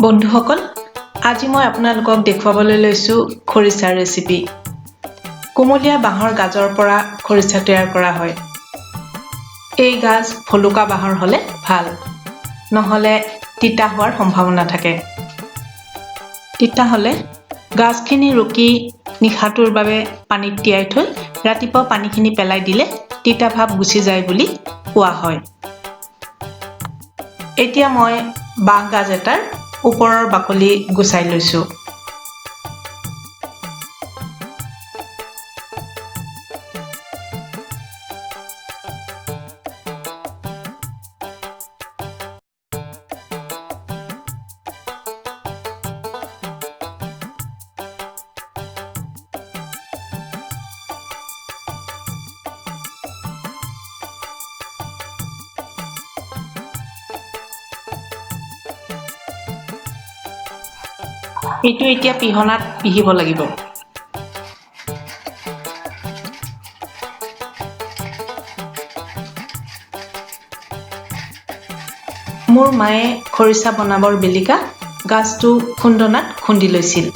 বন্ধুসকল আজি মই আপোনালোকক দেখুৱাবলৈ লৈছো খৰিচাৰ ৰেচিপি কোমলীয়া বাঁহৰ গাজৰ পৰা খৰিচা তৈয়াৰ কৰা হয় এই গাজ ফলুকা বাঁহৰ হলে ভাল নহলে তিতা হোৱাৰ সম্ভাৱনা থাকে তিতা হলে গাজখিনি ৰুকি নিখাটোৰ বাবে পানীত তিয়াই থৈ ৰাতিপুৱা পানীখিনি পেলাই দিলে তিতা ভাব গুচি যায় বুলি কোৱা হয় এতিয়া মই বাঁহ গাজ এটাৰ ওপৰৰ বাকলি গুচাই লৈছো এইটো এতিয়া পিহনাত পিহিব লাগিব মোৰ মায়ে খৰিচা বনাবৰ বেলিকা গাজটো খুন্দনাত খুন্দি লৈছিল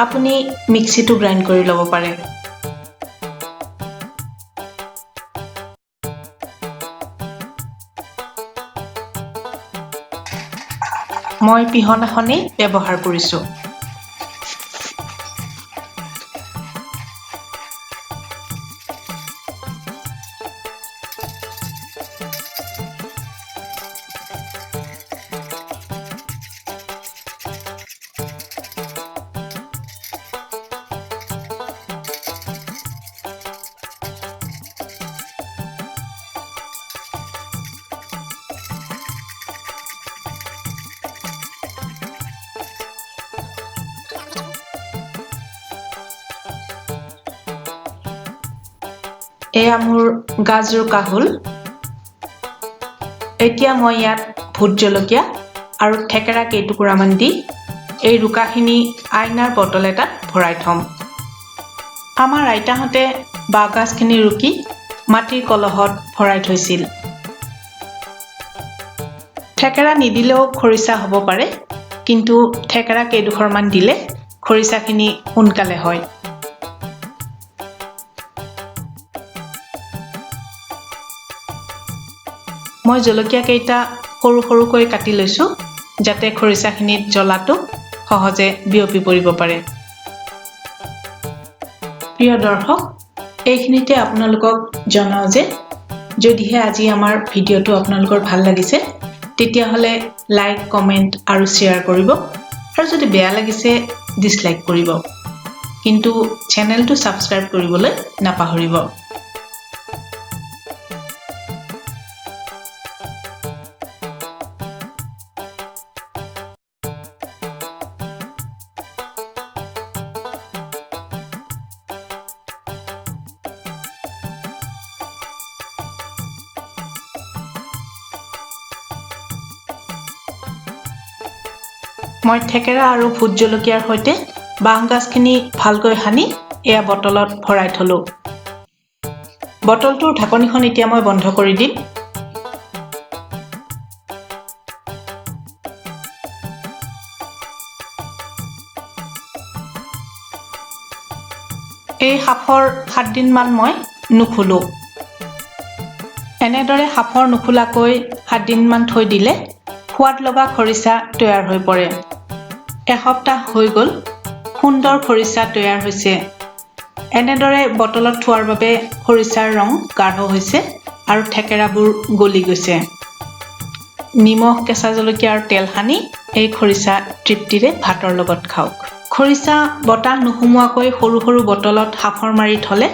আপুনি মিক্সিটো গ্ৰাইণ্ড কৰি ল'ব পাৰে মই পিহনাখনেই ব্যৱহাৰ কৰিছো এয়া মোৰ গাজ ৰুকা হ'ল এতিয়া মই ইয়াত ভোট জলকীয়া আৰু ঠেকেৰা কেইটুকুৰামান দি এই ৰুকাখিনি আইনাৰ বটল এটাত ভৰাই থম আমাৰ আইতাহঁতে বাঁহ গাজখিনি ৰুকি মাটিৰ কলহত ভৰাই থৈছিল ঠেকেৰা নিদিলেও খৰিচা হ'ব পাৰে কিন্তু ঠেকেৰা কেইডোখৰমান দিলে খৰিচাখিনি সোনকালে হয় মই জলকীয়া কেইটা সৰু সৰুকৈ কাটি লৈছো যাতে খৰিচাখিনিত জ্বলাটো সহজে বিয়পি পৰিব পাৰে প্ৰিয় দৰ্শক এইখিনিতে আপোনালোকক জনাও যে যদিহে আজি আমাৰ ভিডিঅ'টো আপোনালোকৰ ভাল লাগিছে তেতিয়াহ'লে লাইক কমেন্ট আৰু শ্বেয়াৰ কৰিব আৰু যদি বেয়া লাগিছে ডিসলাইক কৰিব কিন্তু চেনেলটো সাবস্ক্ৰাইব কৰিবলৈ নাপাহৰিব মই ঠেকেৰা আৰু ভোট জলকীয়াৰ সৈতে বাঁহ গাজখিনি ভালকৈ সানি এয়া বটলত ভৰাই থলো বটলটোৰ ঢাকনিখন এতিয়া মই বন্ধ কৰি দিম এই হাফৰ 7 দিনমান মই নুখুলো এনেদৰে হাফৰ নুখুলাকৈ 7 দিনমান থৈ দিলে সোৱাদ লগা খৰিচা তৈয়াৰ হৈ পৰে এসপ্তাহ হৈ গ'ল সুন্দৰ খৰিচা তৈয়াৰ হৈছে এনেদৰে বটলত থোৱাৰ বাবে খৰিচাৰ ৰং গাঢ় হৈছে আৰু ঠেকেৰাবোৰ গলি গৈছে নিমখ কেঁচা জলকীয়া আৰু তেল সানি এই খৰিচা তৃপ্তিৰে ভাতৰ লগত খাওক খৰিচা বতাহ নুসুমুৱাকৈ সৰু সৰু বটলত হাফৰ মাৰি থলে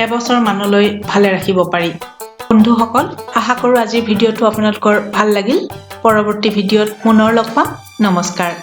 এবছৰ মানলৈ ভালে ৰাখিব পাৰি বন্ধুসকল আশা কৰোঁ আজিৰ ভিডিঅ'টো আপোনালোকৰ ভাল লাগিল পৰৱৰ্তী ভিডিঅ'ত পুনৰ লগ পাম নমস্কাৰ